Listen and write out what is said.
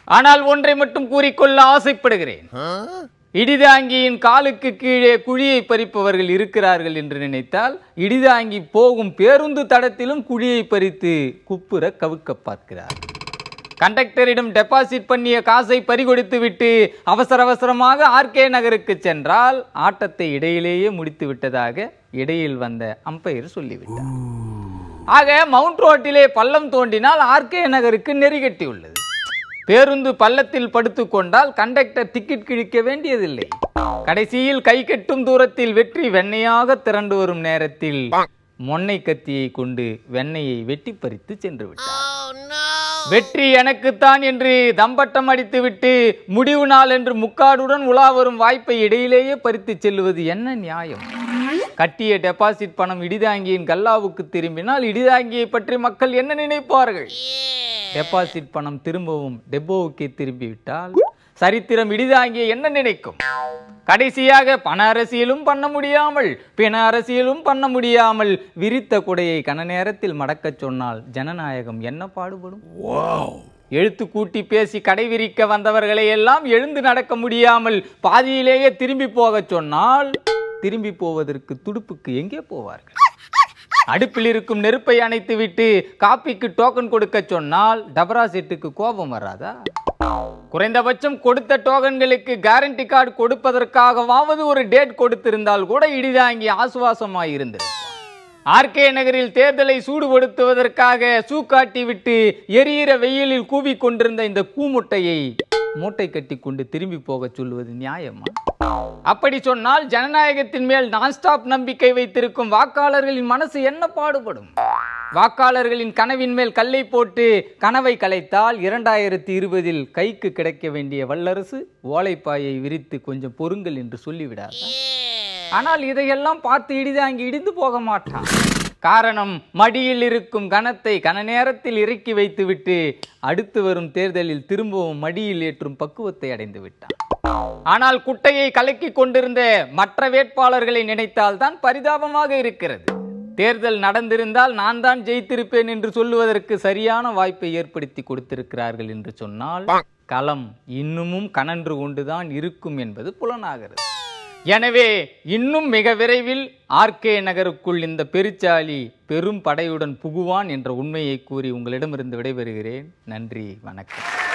ஆனால் ஒன்றை மட்டும் கூறிக்கொள்ள ஆசைப்படுகிறேன். இடிதாங்கியின் காலுக்கு கீழே குழியை பறிப்பவர்கள் இருக்கிறார்கள் என்று நினைத்தால் இடிதாங்கி போகும் பேருந்து தடத்திலும் குழியை பறித்து குப்புற கவுக்க பார்க்கிறார். கண்டக்டரிடம் டெபாசிட் பண்ணிய காசை பறிகொடுத்து விட்டு அவசர அவசரமாக ஆர்கே நகருக்கு சென்றால் ஆட்டத்தை இடையிலேயே முடித்து விட்டதாக இடையில் வந்த அம்பையர் சொல்லிவிட்டார். ஆக மவுண்ட் ரோட்டிலே பள்ளம் தோண்டினால் ஆர்கே நகருக்கு நெறிகட்டி உள்ளது. பேருந்து பள்ளத்தில் படுத்து கொண்டால் கண்டக்டர் டிக்கெட் கிழிக்க வேண்டியதில்லை. கடைசியில் கை கெட்டும் தூரத்தில் வெற்றி வெண்ணையாக திரண்டு வரும் நேரத்தில் மொன்னை கத்தியை கொண்டு வெண்ணையை வெட்டி பறித்து சென்று விட்டார். வெற்றி எனக்குத்தான் என்று தம்பட்டம் அடித்துவிட்டு முடிவு நாள் என்று முக்காடுடன் உலா வரும் வாய்ப்பை இடையிலேயே பறித்து செல்லுவது என்ன நியாயம்? கட்டிய டெபாசிட் பணம் இடிதாங்கியின் கல்லாவுக்கு திரும்பினால் இடிதாங்கியை பற்றி மக்கள் என்ன நினைப்பார்கள்? டெபாசிட் பணம் திரும்பவும் டெப்போவுக்கே திரும்பிவிட்டால் சரித்திரம் இடிதாங்கியை என்ன நினைக்கும்? கடைசியாக பண அரசியலும் பண்ண முடியாமல் பிண அரசியலும் பண்ண முடியாமல் விரித்த குடையை கன நேரத்தில் மடக்கச் சொன்னால் ஜனநாயகம் என்ன பாடுபடும்? எழுத்து கூட்டி பேசி கடை விரிக்க வந்தவர்களை எல்லாம் எழுந்து நடக்க முடியாமல் பாதியிலேயே திரும்பி போக சொன்னால் திரும்பி போவதற்கு துடுப்புக்கு எங்கே போவார்கள்? அடுப்பில் இருக்கும் நெருப்பை அணைத்து விட்டு காப்பிக்கு டோக்கன் கொடுக்க சொன்னால் டபரா செட்டுக்கு கோபம் வராதா? குறைந்தபட்சம் கொடுத்த டோக்கன்களுக்கு கேரண்டி கார்டு கொடுப்பதற்காகவாவது ஒரு டேட் கொடுத்திருந்தால் கூட இடிதாங்கி ஆசுவாசமாயிருந்தது. ஆர்கே நகரில் தேர்தலை சூடுபடுத்துவதற்காக சூக்காட்டி விட்டு எரியிற வெயிலில் கூவி கொண்டிருந்த இந்த கூமுட்டையை மூட்டை கட்டி கொண்டு திரும்பி போக சொல்வது நியாயமா? அப்படி சொன்னால் ஜனநாயகத்தின் மேல் நான்ஸ்டாப் நம்பிக்கை வைத்திருக்கும் வாக்காளர்களின் மனசு என்ன பாடுபடும்? வாக்காளர்களின் கனவின் மேல் கல்லை போட்டு கனவை கலைத்தால் 2020 கைக்கு கிடைக்க வேண்டிய வல்லரசு ஓலைப்பாயை விரித்து கொஞ்சம் பொறுங்கள் என்று சொல்லிவிடார். ஆனால் இதையெல்லாம் பார்த்து இடிதாங்கி இடிந்து போக மாட்டான். காரணம், மடியில் இருக்கும் கனத்தை கன நேரத்தில் இறக்கி வைத்துவிட்டு அடுத்து வரும் தேர்தலில் திரும்பவும் மடியில் ஏற்றும் பக்குவத்தை அடைந்து விட்டான். ஆனால் குட்டையை கலக்கி கொண்டிருந்த மற்ற வேட்பாளர்களை நினைத்தால் தான் பரிதாபமாக இருக்கிறது. தேர்தல் நடந்திருந்தால் நான் தான் ஜெயித்திருப்பேன் என்று சொல்லுவதற்கு சரியான வாய்ப்பை ஏற்படுத்தி கொடுத்திருக்கிறார்கள் என்று சொன்னால் களம் இன்னமும் கனன்று கொண்டுதான் இருக்கும் என்பது புலனாகிறது. எனவே இன்னும் மிக விரைவில் ஆர்கே நகருக்குள் இந்த பெருச்சாளி பெரும் படையுடன் புகுவான் என்ற உண்மையை கூறி உங்களிடமிருந்து விடைபெறுகிறேன். நன்றி, வணக்கம்.